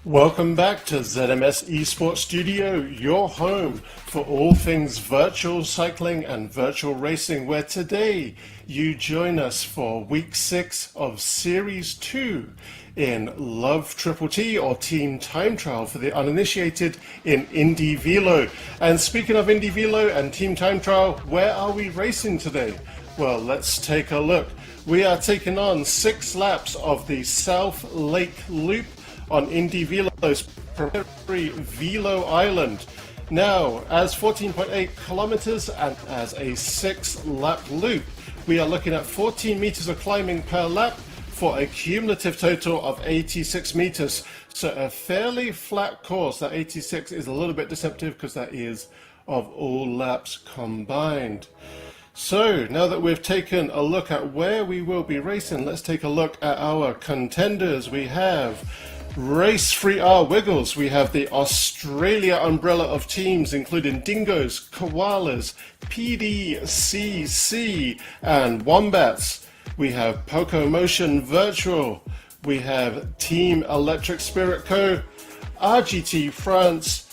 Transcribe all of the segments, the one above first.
Welcome back to ZMS Esports Studio, your home for all things virtual cycling and virtual racing, where today you join us for week 6 of Series 2 in Love Triple T, or Team Time Trial for the uninitiated, in IndieVelo. And speaking of IndieVelo and Team Time Trial, where are we racing today? Well, let's take a look. We are taking on 6 laps of the South Lake Loop on IndieVelo's Prairie Velo Island. Now, as 14.8 kilometers and as a 6-lap loop, we are looking at 14 meters of climbing per lap for a cumulative total of 86 meters. So a fairly flat course. That 86 is a little bit deceptive because that is of all laps combined. So now that we've taken a look at where we will be racing, let's take a look at our contenders. We have Race 3R Wiggles. We have the Australia umbrella of teams, including Dingoes, Koalas, PDCC, and Wombats. We have Poco Motion Virtual. We have Team Electric Spirit Co., RGT France,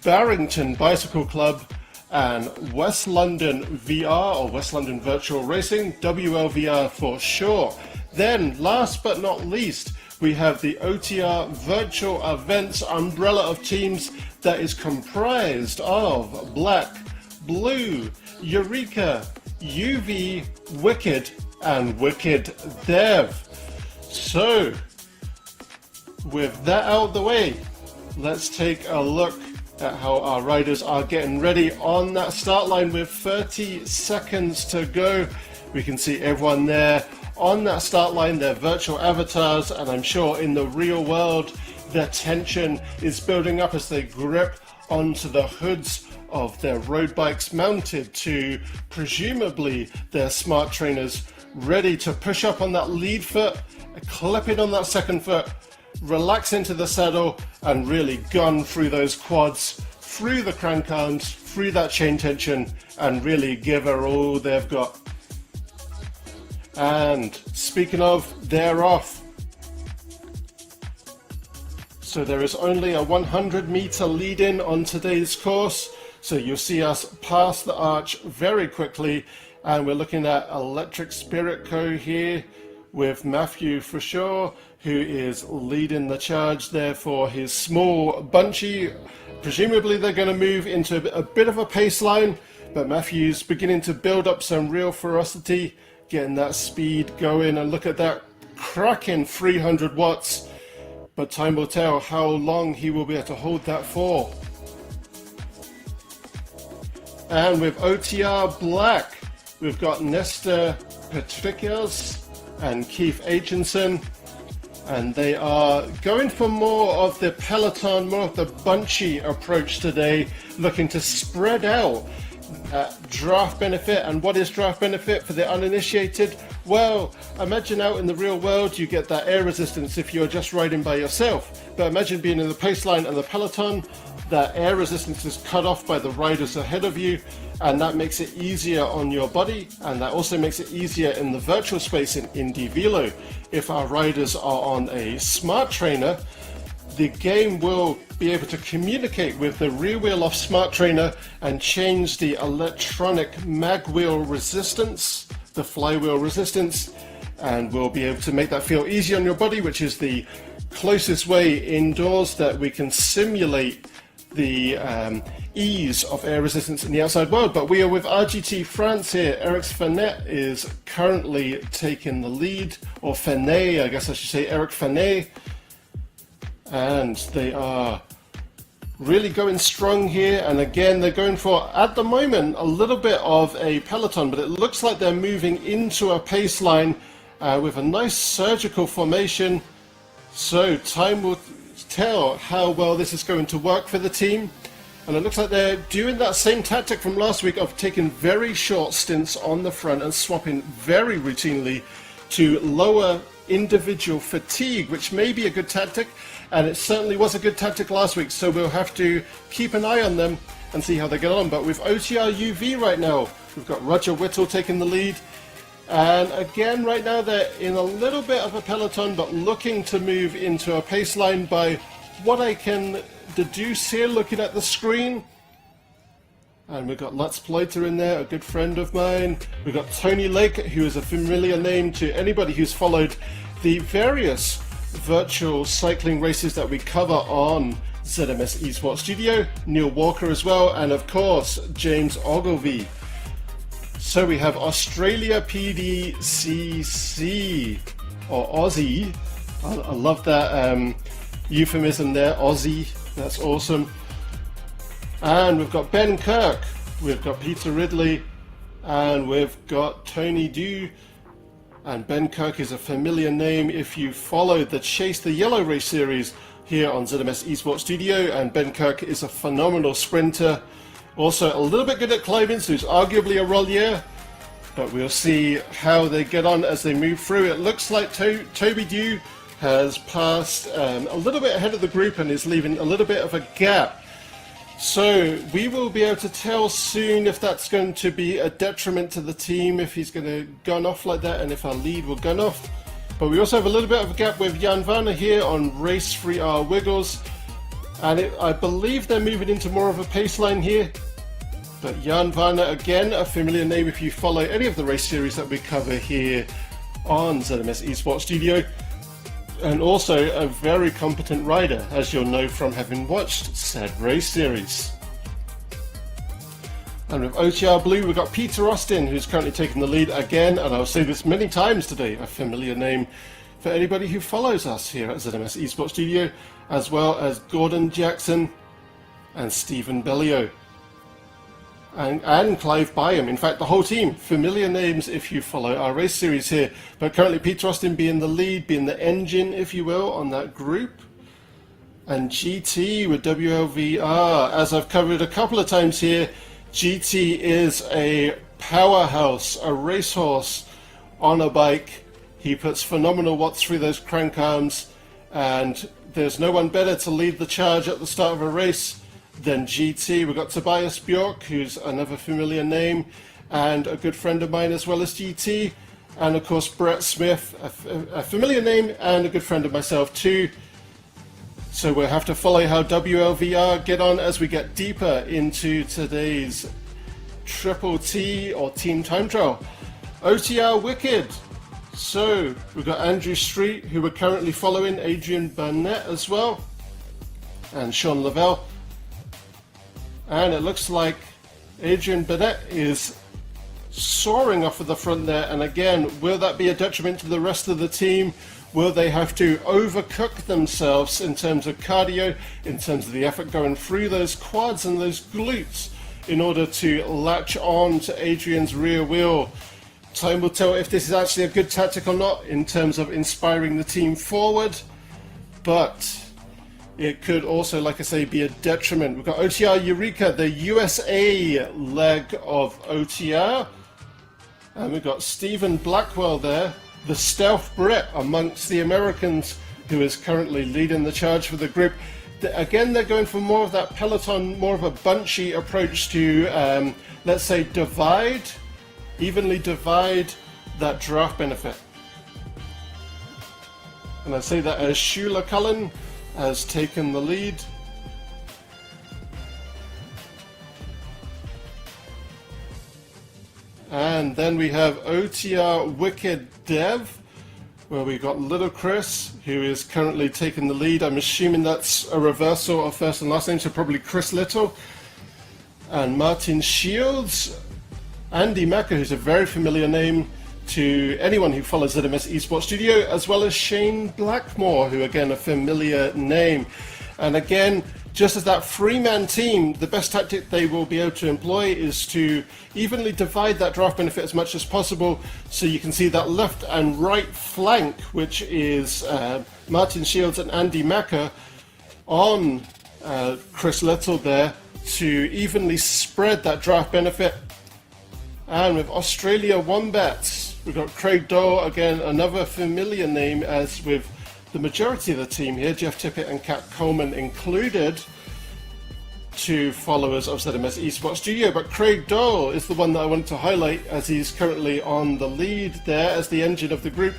Barrington Bicycle Club, and West London VR, or West London Virtual Racing, WLVR for short. Then, last but not least, we have the OTR Virtual Events umbrella of teams that is comprised of Black, Blue, Eureka, UV, Wicked, and Wicked Dev. So, with that out of the way, let's take a look at how our riders are getting ready on that start line with 30 seconds to go. We can see everyone there on that start line, their virtual avatars, and I'm sure in the real world their tension is building up as they grip onto the hoods of their road bikes, mounted to presumably their smart trainers, ready to push up on that lead foot, clip it on that second foot, relax into the saddle, and really gun through those quads, through the crank arms, through that chain tension, and really give her all they've got. And speaking of, they're off. So there is only a 100-meter lead-in on today's course. So you'll see us pass the arch very quickly. And we're looking at Electric Spirit Co. here with Matthew for sure, who is leading the charge there for his small bunchy. Presumably they're going to move into a bit of a pace line, but Matthew's beginning to build up some real ferocity, getting that speed going, and look at that cracking 300 watts. But time will tell how long he will be able to hold that for. And with OTR Black, we've got Nestor Petricas and Keith Aitchison, and they are going for more of the peloton, more of the bunchy approach today, looking to spread out draft benefit. And what is draft benefit for the uninitiated? Well, imagine out in the real world you get that air resistance if you're just riding by yourself, but imagine being in the pace line and the peloton. That air resistance is cut off by the riders ahead of you, and that makes it easier on your body, and that also makes it easier in the virtual space in IndieVelo. If our riders are on a smart trainer, the game will be able to communicate with the rear wheel off smart trainer and change the electronic mag wheel resistance, the flywheel resistance, and we'll be able to make that feel easy on your body, which is the closest way indoors that we can simulate the ease of air resistance in the outside world. But we are with RGT France here. Eric Fenet is currently taking the lead, or Fenet, I guess I should say, Eric Fenet. And they are really going strong here, and again they're going for, at the moment, a little bit of a peloton, but it looks like they're moving into a pace line with a nice surgical formation. So time will tell how well this is going to work for the team, and it looks like they're doing that same tactic from last week of taking very short stints on the front and swapping very routinely to lower individual fatigue, which may be a good tactic, and it certainly was a good tactic last week, so we'll have to keep an eye on them and see how they get on. But with OTR UV right now, we've got Roger Whittle taking the lead, and again right now they're in a little bit of a peloton, but looking to move into a pace line by what I can deduce here looking at the screen. And we've got Lutz Pleiter in there, a good friend of mine. We've got Tony Lake, who is a familiar name to anybody who's followed the various virtual cycling races that we cover on ZMS Esports Studio. Neil Walker as well, and of course, James Ogilvie. So we have Australia PDCC, or Aussie. I love that euphemism there, Aussie. That's awesome. And we've got Ben Kirk, we've got Peter Ridley, and we've got Tony Dew. And Ben Kirk is a familiar name if you followed the Chase the Yellow Race series here on ZMS Esports Studio. And Ben Kirk is a phenomenal sprinter. Also a little bit good at climbing, so he's arguably a rollier. But we'll see how they get on as they move through. It looks like Toby Dew has passed a little bit ahead of the group and is leaving a little bit of a gap. So we will be able to tell soon if that's going to be a detriment to the team, if he's going to gun off like that, and if our lead will gun off. But we also have a little bit of a gap with Jan Vanner here on Race 3R Wiggles. And I believe they're moving into more of a pace line here. But Jan Vanner, again, a familiar name if you follow any of the race series that we cover here on ZMS Esports Studio. And also a very competent rider, as you'll know from having watched said race series. And with OTR Blue, we've got Peter Austin, who's currently taking the lead again, and I'll say this many times today, a familiar name for anybody who follows us here at ZMS Esports Studio, as well as Gordon Jackson and Stephen Bellio. And Clive Byam. In fact, the whole team, familiar names if you follow our race series here. But currently Peter Austin being the lead, being the engine, if you will, on that group. And GT with WLVR. As I've covered a couple of times here, GT is a powerhouse, a racehorse on a bike. He puts phenomenal watts through those crank arms, and there's no one better to lead the charge at the start of a race than GT. We've got Tobias Bjork, who's another familiar name, and a good friend of mine as well as GT, and of course Brett Smith, a familiar name and a good friend of myself too. So we'll have to follow how WLVR get on as we get deeper into today's Triple T or Team Time Trial. OTR Wicked. So we've got Andrew Street, who we're currently following, Adrian Burnett as well, and Sean Lavelle. And it looks like Adrian Burnett is soaring off of the front there. And again, will that be a detriment to the rest of the team? Will they have to overcook themselves in terms of cardio, in terms of the effort going through those quads and those glutes in order to latch on to Adrian's rear wheel? Time will tell if this is actually a good tactic or not in terms of inspiring the team forward. But it could also, like I say, be a detriment. We've got OTR Eureka, the USA leg of OTR. And we've got Stephen Blackwell there, the stealth Brit amongst the Americans, who is currently leading the charge for the group. Again, they're going for more of that peloton, more of a bunchy approach to, let's say, evenly divide that draft benefit. And I say that as Shula Cullen has taken the lead. And then we have OTR Wicked Dev, where we've got Little Chris, who is currently taking the lead. I'm assuming that's a reversal of first and last name, so probably Chris Little. And Martin Shields, Andy Macker, who's a very familiar name to anyone who follows ZMS Esports Studio, as well as Shane Blackmore, who again, a familiar name. And again, just as that three-man team, the best tactic they will be able to employ is to evenly divide that draft benefit as much as possible. So you can see that left and right flank, which is Martin Shields and Andy Macker, on Chris Little there, to evenly spread that draft benefit. And with Australia Wombats, we've got Craig Dole, again, another familiar name, as with the majority of the team here, Jeff Tippett and Kat Coleman included, two followers of ZMS Esports Studio. But Craig Dole is the one that I wanted to highlight, as he's currently on the lead there as the engine of the group.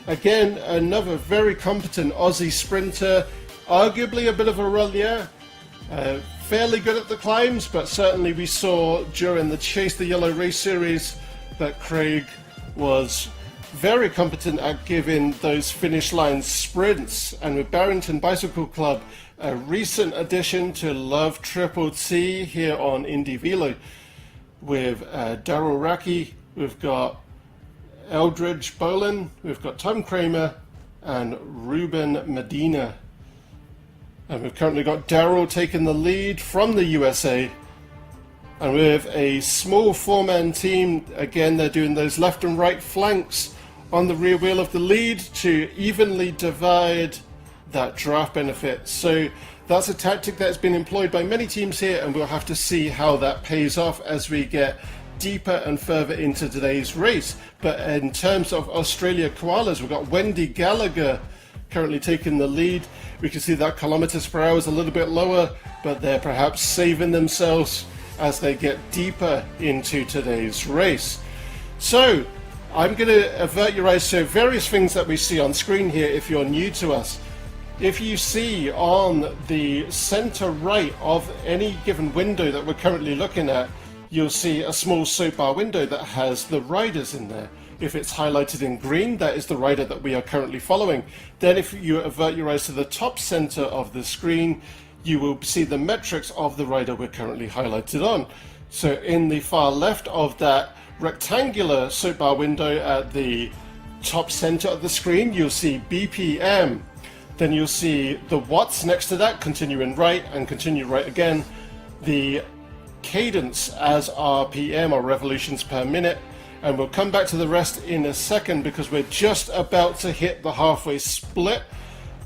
Again, another very competent Aussie sprinter, arguably a bit of a relier. Fairly good at the climbs, but certainly we saw during the Chase the Yellow Race Series that Craig was very competent at giving those finish line sprints. And with Barrington Bicycle Club, a recent addition to Love Triple T here on IndieVelo, with Daryl Racky, we've got Eldridge Bolin, we've got Tom Kramer, and Ruben Medina. And we've currently got Daryl taking the lead from the USA. And with a small four-man team, again, they're doing those left and right flanks on the rear wheel of the lead to evenly divide that draft benefit. So that's a tactic that's been employed by many teams here, and we'll have to see how that pays off as we get deeper and further into today's race. But in terms of Australia Koalas, we've got Wendy Gallagher currently taking the lead. We can see that kilometers per hour is a little bit lower, but they're perhaps saving themselves as they get deeper into today's race. So I'm going to avert your eyes to various things that we see on screen here if you're new to us. If you see on the center right of any given window that we're currently looking at, you'll see a small soap bar window that has the riders in there. If it's highlighted in green, that is the rider that we are currently following. Then if you avert your eyes to the top center of the screen, you will see the metrics of the rider we're currently highlighted on. So in the far left of that rectangular soap bar window at the top center of the screen, you'll see BPM. Then you'll see the watts next to that, continuing right and continue right again. The cadence as RPM, or revolutions per minute. And we'll come back to the rest in a second because we're just about to hit the halfway split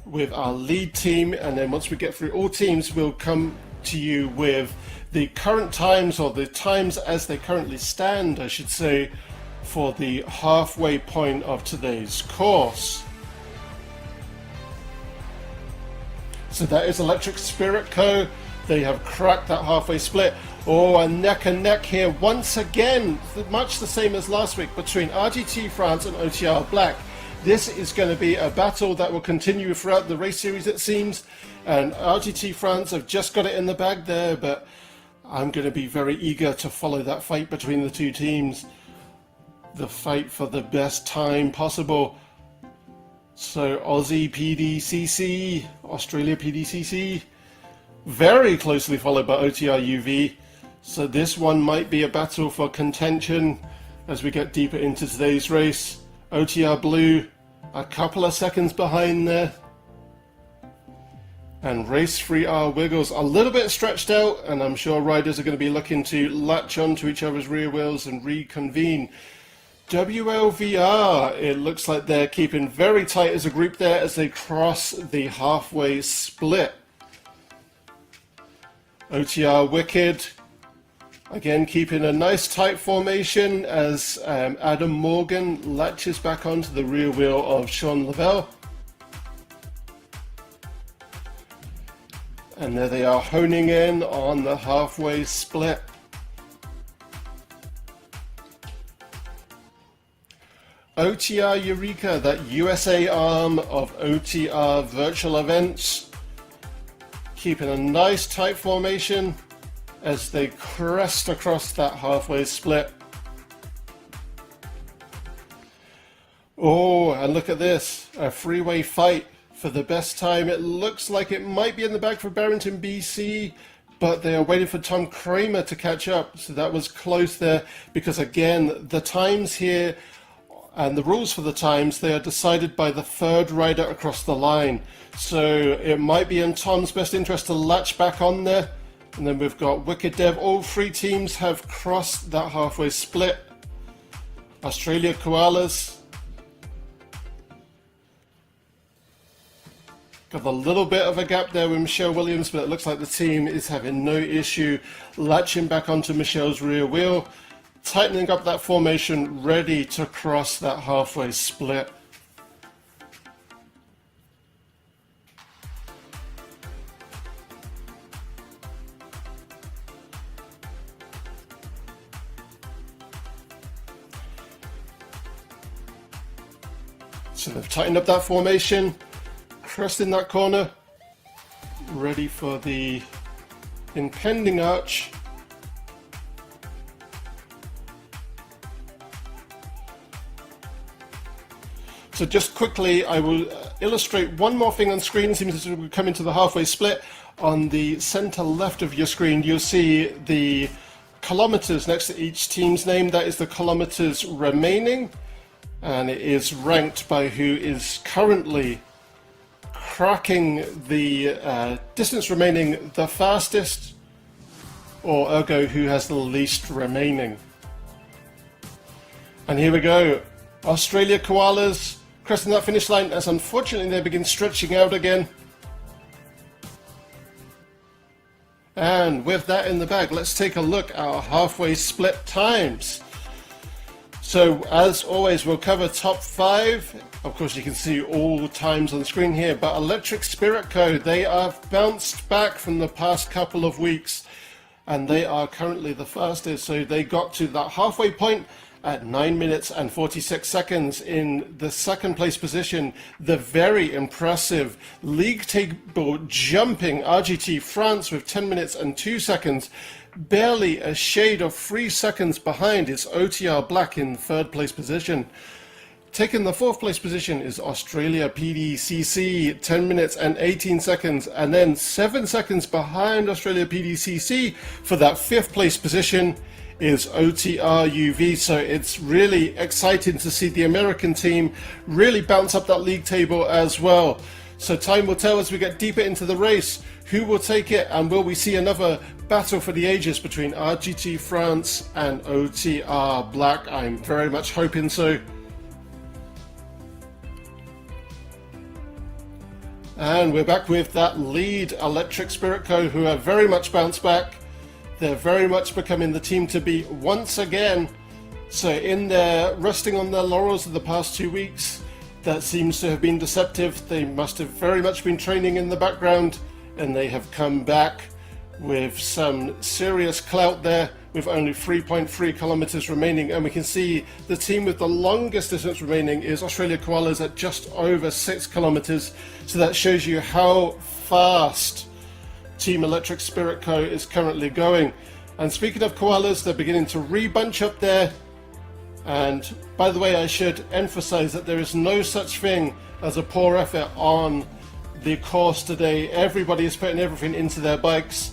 with our lead team. And then once we get through all teams, we'll come to you with the current times, or the times as they currently stand, I should say, for the halfway point of today's course. So that is Electric Spirit Co. They have cracked that halfway split. Oh, a neck and neck here once again, much the same as last week, between RGT France and OTR Black. This is going to be a battle that will continue throughout the race series, it seems. And RGT France have just got it in the bag there, but I'm going to be very eager to follow that fight between the two teams. The fight for the best time possible. So Aussie PDCC, Australia PDCC, very closely followed by OTR UV. So this one might be a battle for contention as we get deeper into today's race. OTR Blue, a couple of seconds behind there. And Race 3R Wiggles, a little bit stretched out, and I'm sure riders are going to be looking to latch onto each other's rear wheels and reconvene. WLVR, it looks like they're keeping very tight as a group there as they cross the halfway split. OTR Wicked, again keeping a nice tight formation as Adam Morgan latches back onto the rear wheel of Sean Lavelle. And there they are, honing in on the halfway split. OTR Eureka, that USA arm of OTR virtual events, keeping a nice tight formation as they crest across that halfway split. Oh, and look at this, a freeway fight for the best time. It looks like it might be in the bag for Barrington, BC, but they are waiting for Tom Kramer to catch up. So that was close there because, again, the times here and the rules for the times, they are decided by the third rider across the line. So it might be in Tom's best interest to latch back on there. And then we've got Wicked Dev. All three teams have crossed that halfway split. Australia Koalas got a little bit of a gap there with Michelle Williams, but it looks like the team is having no issue latching back onto Michelle's rear wheel, tightening up that formation, ready to cross that halfway split. So they've tightened up that formation, crest in that corner, ready for the impending arch. So just quickly, I will illustrate one more thing on screen. Seems as we come into the halfway split. On the center left of your screen, you'll see the kilometers next to each team's name. That is the kilometers remaining, and it is ranked by who is currently cracking the distance remaining the fastest, or ergo who has the least remaining. And here we go. Australia koalas crossing that finish line as unfortunately they begin stretching out again. And with that in the bag, let's take a look at our halfway split times. So as always, we'll cover top 5. Of course, you can see all times on the screen here, but Electric Spirit Co, they have bounced back from the past couple of weeks, and they are currently the fastest. So they got to that halfway point at 9 minutes and 46 seconds in the second place position. The very impressive league table jumping RGT France with 10 minutes and 2 seconds. Barely a shade of 3 seconds behind is OTR Black in third place position. Taking the fourth place position is Australia PDCC, 10 minutes and 18 seconds, and then 7 seconds behind Australia PDCC for that fifth place position is OTR UV. So it's really exciting to see the American team really bounce up that league table as well. So time will tell as we get deeper into the race who will take it, and will we see another battle for the ages between RGT France and OTR Black? I'm very much hoping so. And we're back with that lead, Electric Spirit Co, who have very much bounced back. They're very much becoming the team to beat once again. So in their resting on their laurels of the past 2 weeks, that seems to have been deceptive. They must have very much been training in the background, and they have come back with some serious clout there, with only 3.3 kilometers remaining. And we can see the team with the longest distance remaining is Australia Koalas at just over 6 kilometers. So that shows you how fast Team Electric Spirit Co is currently going. And speaking of koalas, they're beginning to re-bunch up there. And by the way, I should emphasize that there is no such thing as a poor effort on the course today. Everybody is putting everything into their bikes,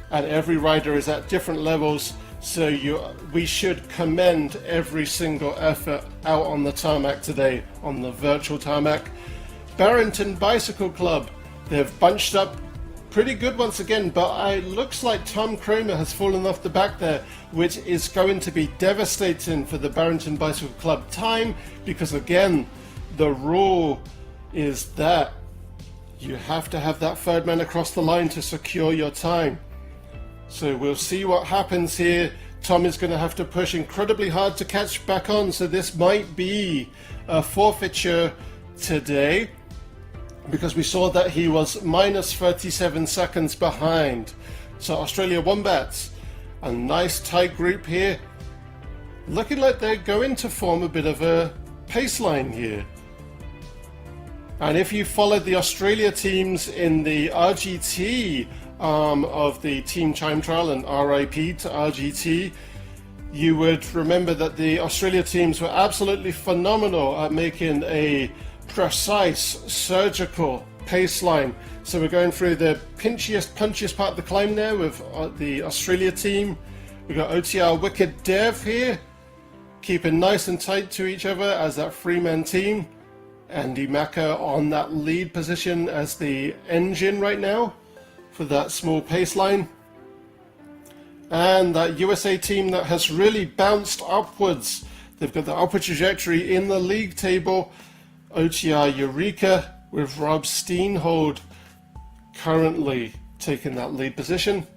and every rider is at different levels. So we should commend every single effort out on the tarmac today, on the virtual tarmac. Barrington Bicycle Club, they've bunched up pretty good once again, but it looks like Tom Cromer has fallen off the back there, which is going to be devastating for the Barrington Bicycle Club time, because again, the rule is that you have to have that third man across the line to secure your time. So we'll see what happens here. Tom is going to have to push incredibly hard to catch back on, so this might be a forfeiture today, because we saw that he was minus 37 seconds behind. So Australia Wombats, a nice tight group here, looking like they're going to form a bit of a pace line here. And if you followed the Australia teams in the RGT arm of the Team Time Trial, and RIP to RGT, you would remember that the Australia teams were absolutely phenomenal at making a precise surgical pace line. So we're going through the pinchiest, punchiest part of the climb there with the Australia team. We've got OTR Wicked Dev here, keeping nice and tight to each other as that 3-man team. Andy Macker on that lead position as the engine right now for that small pace line. And that USA team that has really bounced upwards. They've got the upward trajectory in the league table. OTR Eureka with Rob Steenhold currently taking that lead position.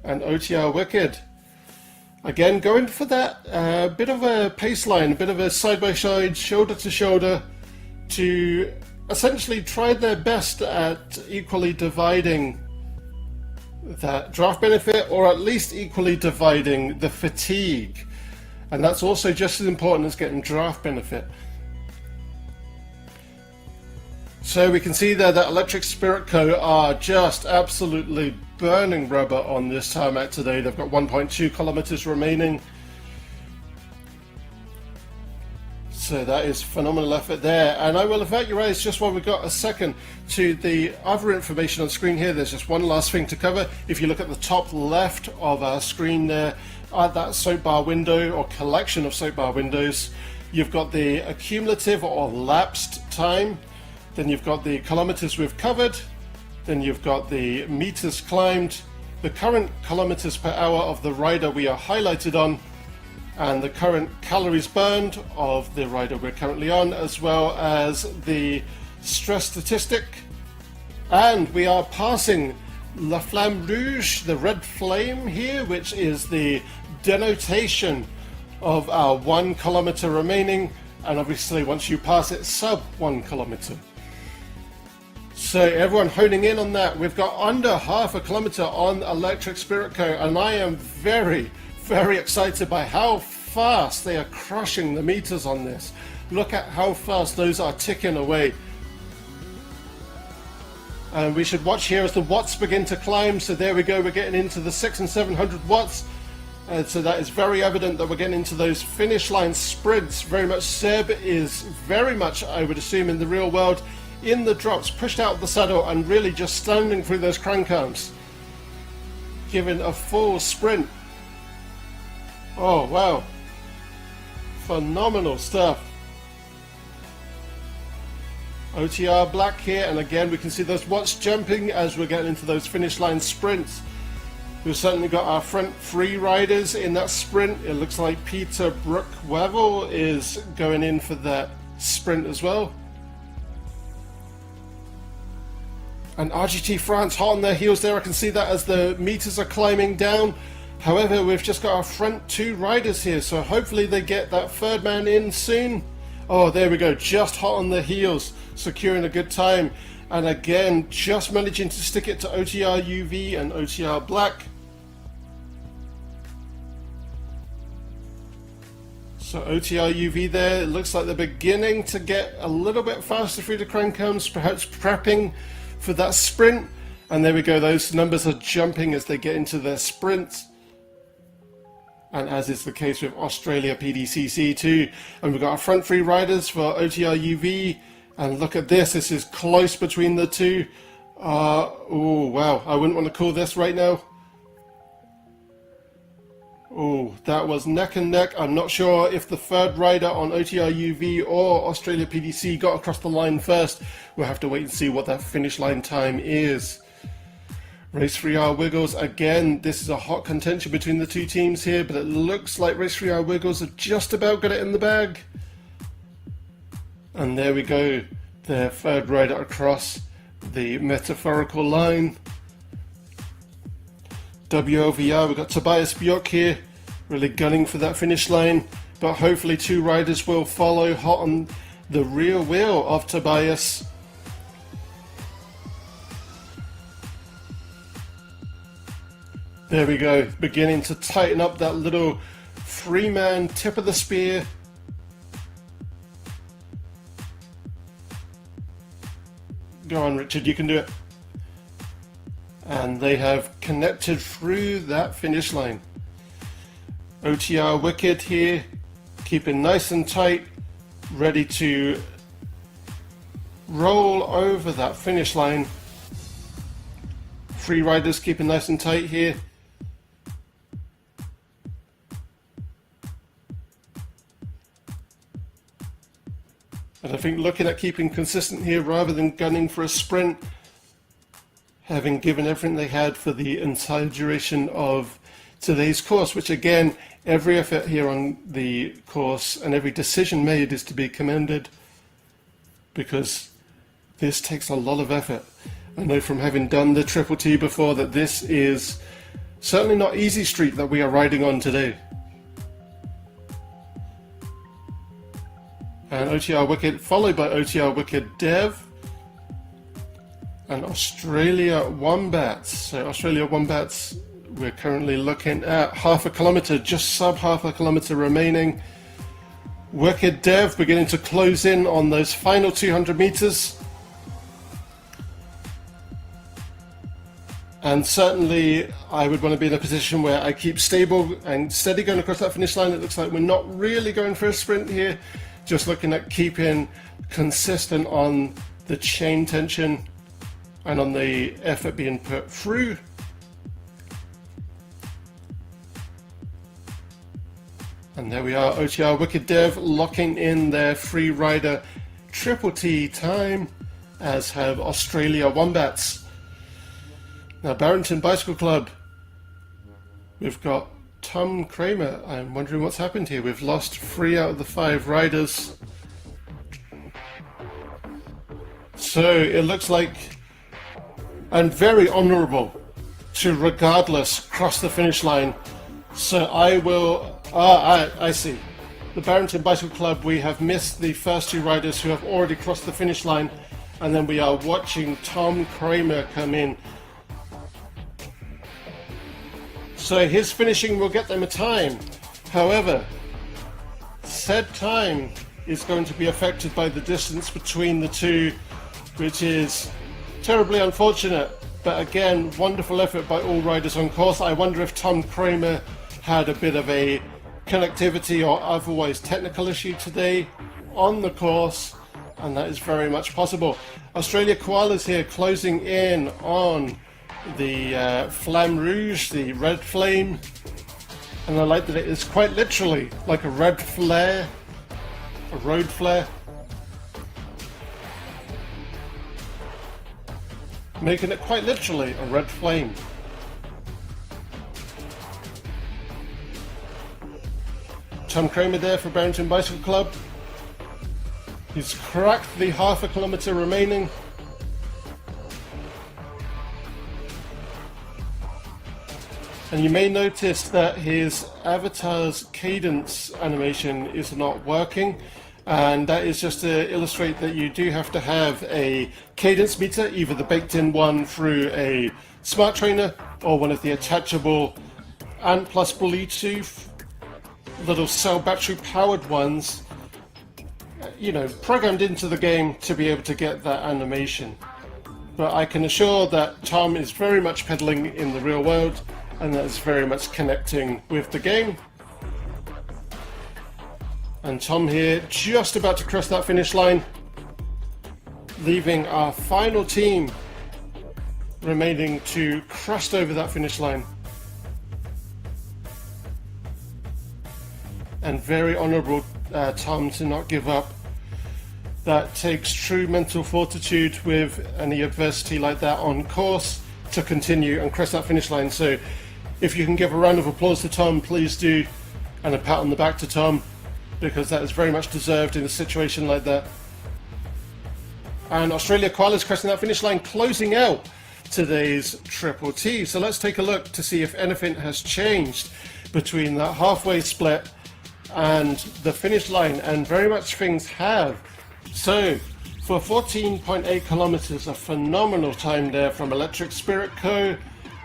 And OTR Wicked, again, going for that bit of a pace line, a bit of a side-by-side, shoulder-to-shoulder, to essentially try their best at equally dividing that draft benefit, or at least equally dividing the fatigue. And that's also just as important as getting draft benefit. So we can see there that Electric Spirit Co. are just absolutely burning rubber on this tarmac today. They've got 1.2 kilometers remaining. So that is phenomenal effort there. And I will invite your eyes, just while we've got a second, to the other information on screen here. There's just one last thing to cover. If you look at the top left of our screen there, at that soap bar window or collection of soap bar windows, you've got the accumulative or lapsed time. Then you've got the kilometers we've covered. Then you've got the meters climbed, the current kilometers per hour of the rider we are highlighted on, and the current calories burned of the rider we're currently on, as well as the stress statistic. And we are passing La Flamme Rouge, the red flame here, which is the denotation of our 1 kilometer remaining, and obviously once you pass it, sub 1 kilometer. So everyone honing in on that. We've got under half a kilometer on Electric Spirit Co, and I am very excited by how fast they are crushing the meters on this. Look at how fast those are ticking away. And we should watch here as the watts begin to climb. So there we go, we're getting into the 600 and 700 watts. So that is very evident that we're getting into those finish line sprints. Very much Seb is very much, I would assume, in the real world, in the drops, pushed out of the saddle and really just standing through those crank arms, giving a full sprint. Oh wow, phenomenal stuff. OTR Black here, and again we can see those watts jumping as we're getting into those finish line sprints. We've certainly got our front three riders in that sprint. It looks like Peter Brook-Wevel is going in for that sprint as well. And RGT France hot on their heels there. I can see that as the meters are climbing down. However, we've just got our front two riders here, so hopefully they get that third man in soon. Oh, there we go, just hot on the heels, securing a good time. And again, just managing to stick it to OTR UV and OTR Black. So OTR UV there, it looks like they're beginning to get a little bit faster through the crank arms, perhaps prepping for that sprint. And there we go, those numbers are jumping as they get into their sprints. And as is the case with Australia PDCC too. And we've got our front three riders for OTR UV. And look at this, this is close between the two. Oh wow, I wouldn't want to call this right now. Oh, that was neck and neck. I'm not sure if the third rider on OTR UV or Australia PDC got across the line first. We'll have to wait and see what that finish line time is. Race 3R Wiggles, again, this is a hot contention between the two teams here, but it looks like Race 3R Wiggles have just about got it in the bag. And there we go, their third rider across the metaphorical line. WLVR, we've got Tobias Bjork here, really gunning for that finish line, but hopefully two riders will follow hot on the rear wheel of Tobias. There we go, beginning to tighten up that little three-man tip of the spear. Go on, Richard, you can do it. And they have connected through that finish line. OTR Wicked here, keeping nice and tight, ready to roll over that finish line. Three riders keeping nice and tight here. And I think looking at keeping consistent here rather than gunning for a sprint, having given everything they had for the entire duration of today's course, which again, every effort here on the course and every decision made is to be commended, because this takes a lot of effort. I know from having done the Triple T before that this is certainly not easy street that we are riding on today. And OTR Wicked followed by OTR Wicked Dev and Australia Wombats. So Australia Wombats, we're currently looking at half a kilometer, just sub half a kilometer remaining. Wicked Dev beginning to close in on those final 200 meters. And certainly I would want to be in a position where I keep stable and steady going across that finish line. It looks like we're not really going for a sprint here, just looking at keeping consistent on the chain tension and on the effort being put through. And there we are, OTR Wicked Dev locking in their free rider Triple T time, as have Australia Wombats. Now, Barrington Bicycle Club, we've got Tom Kramer. I'm wondering what's happened here. We've lost 3 out of the 5 riders. So it looks like, and very honourable to regardless cross the finish line. So I will, I see. The Barrington Bicycle Club, we have missed the first 2 riders who have already crossed the finish line, and then we are watching Tom Kramer come in. So his finishing will get them a time. However, said time is going to be affected by the distance between the two, which is terribly unfortunate. But again, wonderful effort by all riders on course. I wonder if Tom Kramer had a bit of a connectivity or otherwise technical issue today on the course, and that is very much possible. Australia Koalas here closing in on the Flamme Rouge, the red flame, and I like that it is quite literally like a red flare, a road flare, making it quite literally a red flame. Tom Kramer there for Barrington Bicycle Club. He's cracked the half a kilometre remaining. And you may notice that his avatar's cadence animation is not working, and that is just to illustrate that you do have to have a cadence meter, either the baked-in one through a smart trainer or one of the attachable and plus Bluetooth little cell battery powered ones, you know, programmed into the game to be able to get that animation. But I can assure that Tom is very much pedaling in the real world, and that is very much connecting with the game. And Tom here just about to cross that finish line, leaving our final team remaining to crest over that finish line. And very honourable Tom to not give up. That takes true mental fortitude with any adversity like that on course to continue and crest that finish line. So if you can give a round of applause to Tom, please do, and a pat on the back to Tom, because that is very much deserved in a situation like that. And Australia Koalas cresting that finish line, closing out today's Triple T. So let's take a look to see if anything has changed between that halfway split and the finish line, and very much things have. So for 14.8 kilometers, a phenomenal time there from Electric Spirit Co.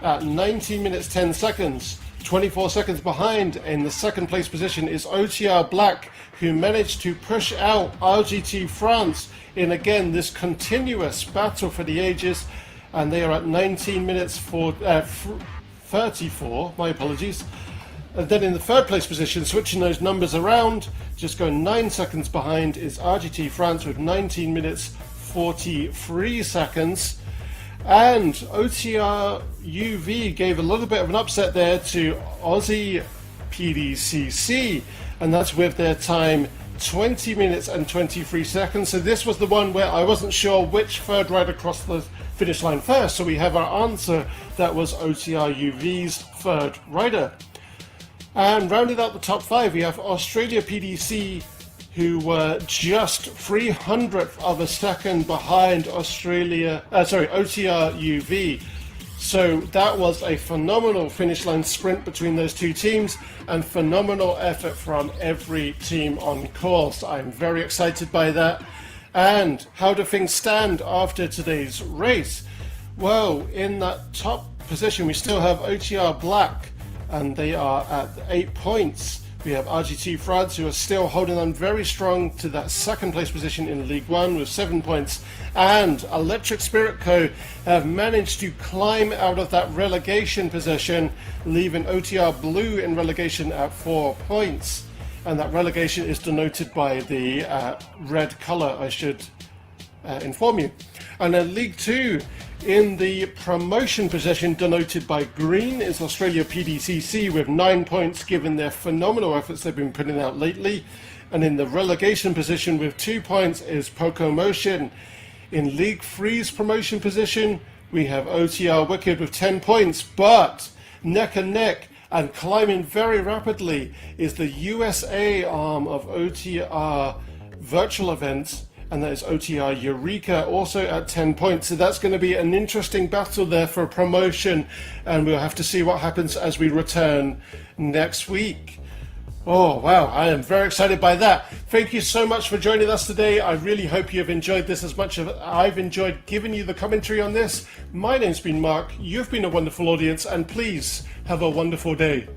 at 19 minutes 10 seconds. 24 seconds behind in the second place position is OTR Black, who managed to push out RGT France in again this continuous battle for the ages, and they are at 19 minutes 34, my apologies. And then in the third place position, switching those numbers around, just going 9 seconds behind, is RGT France with 19 minutes 43 seconds. And OTR UV gave a little bit of an upset there to Aussie PDCC, and that's with their time 20 minutes and 23 seconds. So this was the one where I wasn't sure which third rider crossed the finish line first, so we have our answer. That was OTR UV's third rider. And rounded out the top 5, we have Australia PDC, who were just 300th of a second behind OTR UV. So that was a phenomenal finish line sprint between those two teams, and phenomenal effort from every team on course. I'm very excited by that. And how do things stand after today's race? Well, in that top position we still have OTR Black, and they are at 8 points, We have RGT France, who are still holding on very strong to that second place position in League One with 7 points. And Electric Spirit Co. have managed to climb out of that relegation position, leaving OTR Blue in relegation at 4 points. And that relegation is denoted by the red colour, I should inform you. And then League 2, in the promotion position denoted by green, is Australia PDCC with 9 points, given their phenomenal efforts they've been putting out lately. And in the relegation position with 2 points is Poco Motion. In League 3's promotion position, we have OTR Wicked with 10 points, but neck and neck and climbing very rapidly is the USA arm of OTR Virtual Events, and that is OTR Eureka, also at 10 points. So that's going to be an interesting battle there for promotion, and we'll have to see what happens as we return next week. Oh, wow, I am very excited by that. Thank you so much for joining us today. I really hope you've enjoyed this as much as I've enjoyed giving you the commentary on this. My name's been Mark. You've been a wonderful audience, and please have a wonderful day.